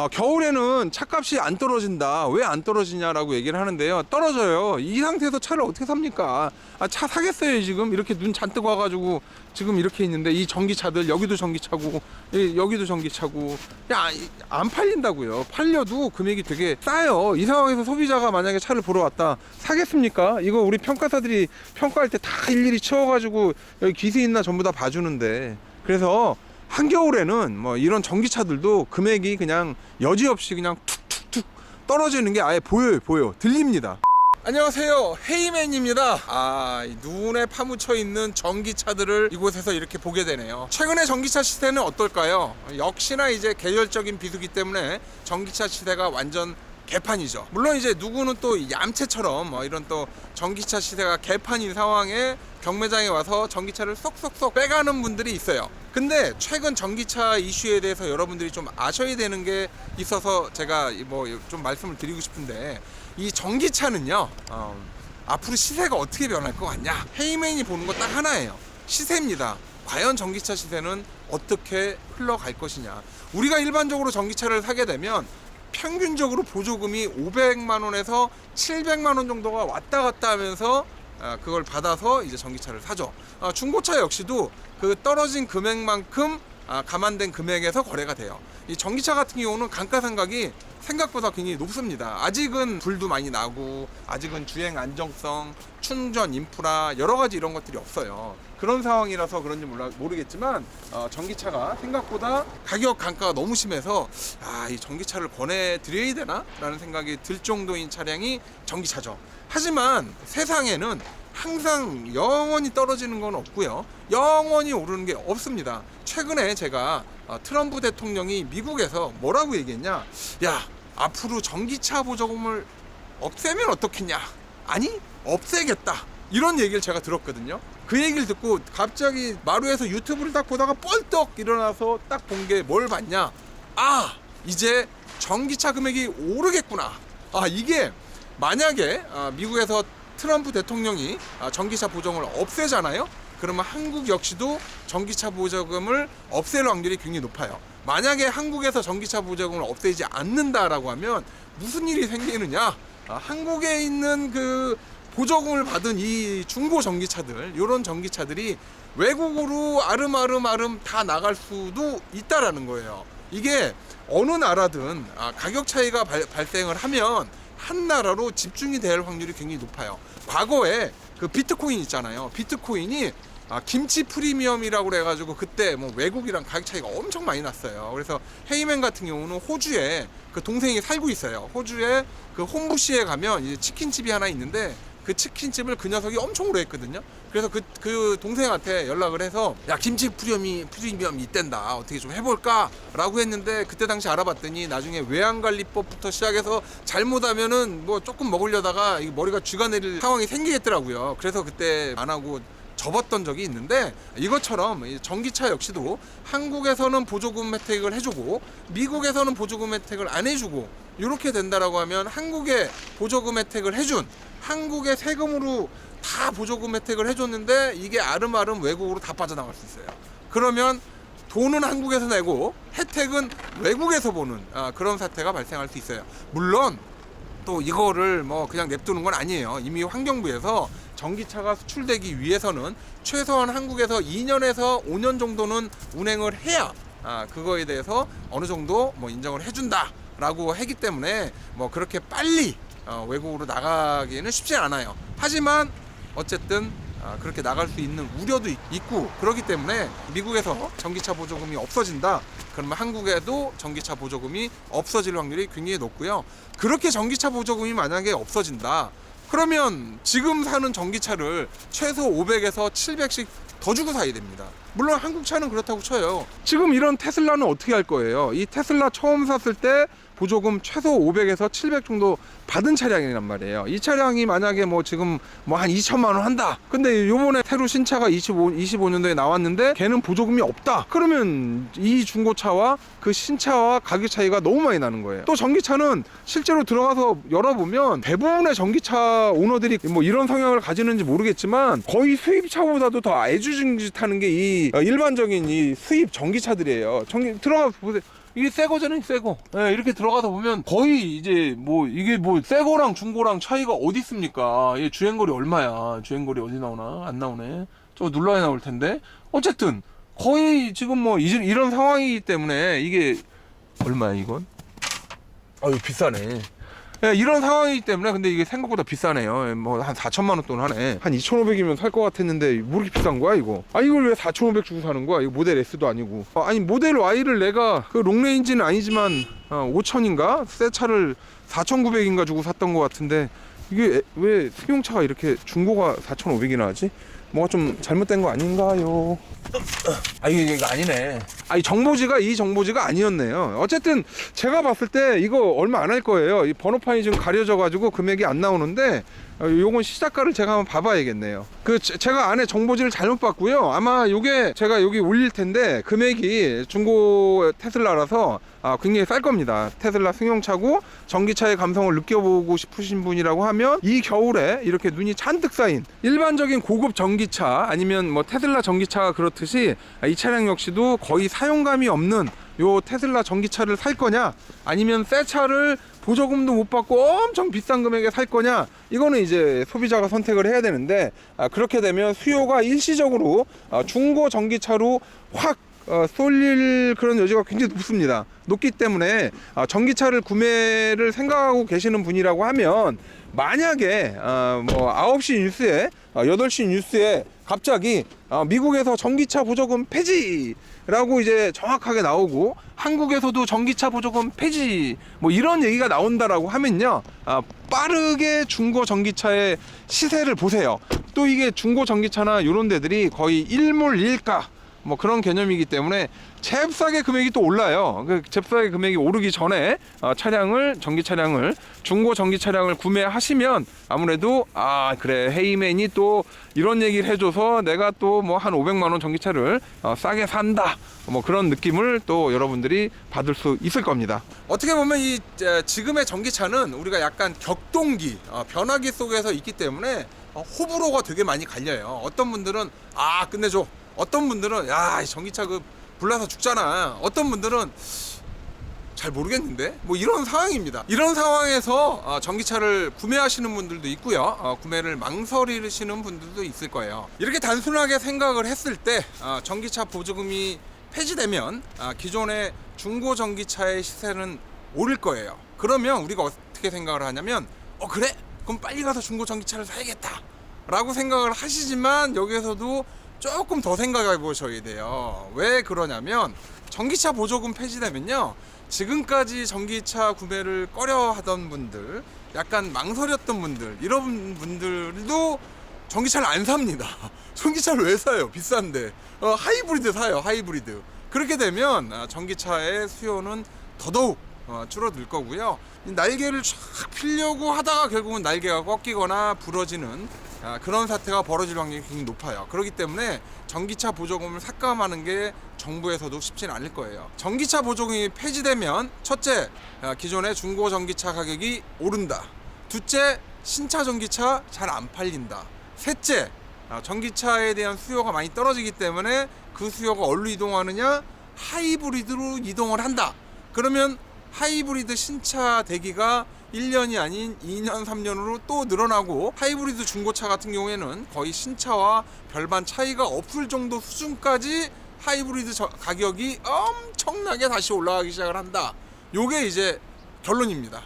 겨울에는 차값이 안 떨어진다. 왜 안 떨어지냐라고 얘기를 하는데요. 떨어져요. 이 상태에서 차를 어떻게 삽니까? 차 사겠어요. 지금 이렇게 눈 잔뜩 와가지고 지금 이렇게 있는데, 이 전기차들 여기도 전기차고 여기도 전기차고 안 팔린다고요. 팔려도 금액이 되게 싸요. 이 상황에서 소비자가 만약에 차를 보러 왔다, 사겠습니까? 이거 우리 평가사들이 평가할 때 다 일일이 치워가지고 여기 기스 있나 전부 다 봐주는데. 그래서 한겨울에는 뭐 이런 전기차들도 금액이 그냥 여지없이 그냥 툭툭툭 떨어지는 게 아예 보여요. 들립니다. 안녕하세요, 헤이맨입니다. 눈에 파묻혀 있는 전기차들을 이곳에서 이렇게 보게 되네요. 최근에 전기차 시세는 어떨까요? 역시나 이제 계절적인 비수기 때문에 전기차 시세가 완전 개판이죠. 물론 이제 누구는 또 얌체처럼 이런 또 전기차 시세가 개판인 상황에 경매장에 와서 전기차를 쏙쏙쏙 빼가는 분들이 있어요. 근데 최근 전기차 이슈에 대해서 여러분들이 좀 아셔야 되는 게 있어서 제가 뭐 좀 말씀을 드리고 싶은데, 이 전기차는요, 앞으로 시세가 어떻게 변할 것 같냐? 헤이맨이 보는 거 딱 하나예요. 시세입니다. 과연 전기차 시세는 어떻게 흘러갈 것이냐? 우리가 일반적으로 전기차를 사게 되면 평균적으로 보조금이 500만 원에서 700만 원 정도가 왔다 갔다 하면서 그걸 받아서 이제 전기차를 사죠. 중고차 역시도 그 떨어진 금액만큼 감안된 금액에서 거래가 돼요. 이 전기차 같은 경우는 감가상각이 생각보다 굉장히 높습니다. 아직은 불도 많이 나고, 아직은 주행 안정성, 충전 인프라 여러 가지 이런 것들이 없어요. 그런 상황이라서 그런지 모르겠지만 전기차가 생각보다 가격 강가가 너무 심해서 이 전기차를 권해드려야 되나? 라는 생각이 들 정도인 차량이 전기차죠. 하지만 세상에는 항상 영원히 떨어지는 건 없고요, 영원히 오르는 게 없습니다. 최근에 제가 트럼프 대통령이 미국에서 뭐라고 얘기했냐? 야, 앞으로 전기차 보조금을 없애면 어떻겠냐? 아니, 없애겠다. 이런 얘기를 제가 들었거든요. 그 얘기를 듣고 갑자기 마루에서 유튜브를 딱 보다가 뻘떡 일어나서 딱 본 게 뭘 봤냐? 이제 전기차 금액이 오르겠구나. 이게 만약에 미국에서 트럼프 대통령이 전기차 보조금을 없애잖아요? 그러면 한국 역시도 전기차 보조금을 없앨 확률이 굉장히 높아요. 만약에 한국에서 전기차 보조금을 없애지 않는다라고 하면 무슨 일이 생기느냐? 한국에 있는 그 보조금을 받은 이 중고 전기차들, 이런 전기차들이 외국으로 아름아름 다 나갈 수도 있다라는 거예요. 이게 어느 나라든 가격 차이가 발생을 하면 한 나라로 집중이 될 확률이 굉장히 높아요. 과거에 그 비트코인 있잖아요. 비트코인이 김치 프리미엄이라고 그래가지고 그때 뭐 외국이랑 가격 차이가 엄청 많이 났어요. 그래서 헤이맨 같은 경우는 호주에 그 동생이 살고 있어요. 호주에 그 홈부시에 가면 이제 치킨집이 하나 있는데, 그 치킨집을 그 녀석이 엄청 오래 했거든요. 그래서 그 동생한테 연락을 해서, 야, 김치 프리미엄이 있댄다, 어떻게 좀 해볼까? 라고 했는데, 그때 당시 알아봤더니 나중에 외양관리법부터 시작해서 잘못하면은 뭐 조금 먹으려다가 머리가 쥐가 내릴 상황이 생기겠더라고요. 그래서 그때 안 하고 접었던 적이 있는데, 이것처럼 전기차 역시도 한국에서는 보조금 혜택을 해주고 미국에서는 보조금 혜택을 안 해주고, 이렇게 된다라고 하면 한국에 보조금 혜택을 해준, 한국의 세금으로 다 보조금 혜택을 해줬는데 이게 아름아름 외국으로 다 빠져나갈 수 있어요. 그러면 돈은 한국에서 내고 혜택은 외국에서 보는 그런 사태가 발생할 수 있어요. 물론 또 이거를 뭐 그냥 냅두는 건 아니에요. 이미 환경부에서 전기차가 수출되기 위해서는 최소한 한국에서 2년에서 5년 정도는 운행을 해야 그거에 대해서 어느 정도 뭐 인정을 해준다 라고 하기 때문에 뭐 그렇게 빨리 외국으로 나가기는 쉽지 않아요. 하지만 어쨌든 그렇게 나갈 수 있는 우려도 있고, 그렇기 때문에 미국에서 전기차 보조금이 없어진다 그러면 한국에도 전기차 보조금이 없어질 확률이 굉장히 높고요. 그렇게 전기차 보조금이 만약에 없어진다 그러면 지금 사는 전기차를 최소 500에서 700씩 더 주고 사야 됩니다. 물론 한국 차는 그렇다고 쳐요. 지금 이런 테슬라는 어떻게 할 거예요? 이 테슬라 처음 샀을 때 보조금 최소 500에서 700 정도 받은 차량이란 말이에요. 이 차량이 만약에 뭐 지금 뭐 한 2천만 원 한다. 근데 요번에 새로 신차가 25년도에 나왔는데 걔는 보조금이 없다. 그러면 이 중고차와 그 신차와 가격 차이가 너무 많이 나는 거예요. 또 전기차는 실제로 들어가서 열어보면 대부분의 전기차 오너들이 뭐 이런 성향을 가지는지 모르겠지만 거의 수입차보다도 더 애지중지하는 게 이 일반적인 이 수입 전기차들이에요. 들어가서 보세요. 이게 새 거잖아요, 새 거. 예, 이렇게 들어가서 보면 거의 이제 뭐 이게 뭐 새 거랑 중고랑 차이가 어디 있습니까? 얘 주행거리 얼마야? 주행거리 어디 나오나? 안 나오네. 저거 눌러야 나올 텐데. 어쨌든 거의 지금 뭐 이런 상황이기 때문에 이게 얼마야 이건? 이거 비싸네. 예, 이런 상황이기 때문에 근데 이게 생각보다 비싸네요. 뭐 한 4천만 원 돈 하네. 한 2,500이면 살 것 같았는데 뭐 이렇게 비싼 거야 이거? 이걸 왜 4,500 주고 사는 거야? 이거 모델 S도 아니고. 아니 모델 Y를 내가 그 롱레인지는 아니지만 5천인가? 새 차를 4,900인가 주고 샀던 것 같은데 이게 왜 승용차가 이렇게 중고가 4,500이나 하지? 뭐가 좀 잘못된 거 아닌가요? 이거 아니네. 이 정보지가 아니었네요. 어쨌든 제가 봤을 때 이거 얼마 안 할 거예요. 이 번호판이 지금 가려져 가지고 금액이 안 나오는데 요건 시작가를 제가 한번 봐봐야겠네요. 제가 안에 정보지를 잘못 봤고요. 아마 요게 제가 여기 올릴 텐데 금액이 중고 테슬라라서 굉장히 쌀 겁니다. 테슬라 승용차고 전기차의 감성을 느껴보고 싶으신 분이라고 하면 이 겨울에 이렇게 눈이 잔뜩 쌓인 일반적인 고급 전기차 아니면 뭐 테슬라 전기차가 그렇듯이 이 차량 역시도 거의 사용감이 없는 요 테슬라 전기차를 살 거냐 아니면 새 차를 보조금도 못 받고 엄청 비싼 금액에 살 거냐, 이거는 이제 소비자가 선택을 해야 되는데 그렇게 되면 수요가 일시적으로 중고 전기차로 확 쏠릴 그런 여지가 굉장히 높습니다. 높기 때문에 전기차를 구매를 생각하고 계시는 분이라고 하면 만약에 뭐 9시 뉴스에 8시 뉴스에 갑자기 미국에서 전기차 보조금 폐지라고 이제 정확하게 나오고 한국에서도 전기차 보조금 폐지 뭐 이런 얘기가 나온다라고 하면요, 빠르게 중고 전기차의 시세를 보세요. 또 이게 중고 전기차나 이런 데들이 거의 일물일가 뭐 그런 개념이기 때문에 잽싸게 금액이 또 올라요. 그 잽싸게 금액이 오르기 전에 전기 차량을 중고 전기 차량을 구매하시면 아무래도 그래 헤이맨이 또 이런 얘기를 해줘서 내가 또 뭐 한 500만 원 전기차를 싸게 산다 뭐 그런 느낌을 또 여러분들이 받을 수 있을 겁니다. 어떻게 보면 이 지금의 전기차는 우리가 약간 격동기 변화기 속에서 있기 때문에 호불호가 되게 많이 갈려요. 어떤 분들은 끝내줘, 어떤 분들은 이 전기차 불나서 죽잖아, 어떤 분들은 잘 모르겠는데 뭐 이런 상황입니다. 이런 상황에서 전기차를 구매하시는 분들도 있고요, 구매를 망설이시는 분들도 있을 거예요. 이렇게 단순하게 생각을 했을 때 전기차 보조금이 폐지되면 기존의 중고 전기차의 시세는 오를 거예요. 그러면 우리가 어떻게 생각을 하냐면 그래? 그럼 빨리 가서 중고 전기차를 사야겠다 라고 생각을 하시지만 여기에서도 조금 더 생각해 보셔야 돼요. 왜 그러냐면 전기차 보조금 폐지되면요, 지금까지 전기차 구매를 꺼려 하던 분들, 약간 망설였던 분들, 이런 분들도 전기차를 안 삽니다. 전기차를 왜 사요? 비싼데. 하이브리드 사요, 하이브리드. 그렇게 되면 전기차의 수요는 더더욱 줄어들 거고요. 날개를 쫙 펴려고 하다가 결국은 날개가 꺾이거나 부러지는 그런 사태가 벌어질 확률이 굉장히 높아요. 그렇기 때문에 전기차 보조금을 삭감하는 게 정부에서도 쉽지는 않을 거예요. 전기차 보조금이 폐지되면 첫째, 기존의 중고 전기차 가격이 오른다. 둘째, 신차 전기차 잘 안 팔린다. 셋째, 전기차에 대한 수요가 많이 떨어지기 때문에 그 수요가 어디로 이동하느냐? 하이브리드로 이동을 한다. 그러면 하이브리드 신차 대기가 1년이 아닌 2년, 3년으로 또 늘어나고, 하이브리드 중고차 같은 경우에는 거의 신차와 별반 차이가 없을 정도 수준까지 하이브리드 가격이 엄청나게 다시 올라가기 시작을 한다. 요게 이제 결론입니다.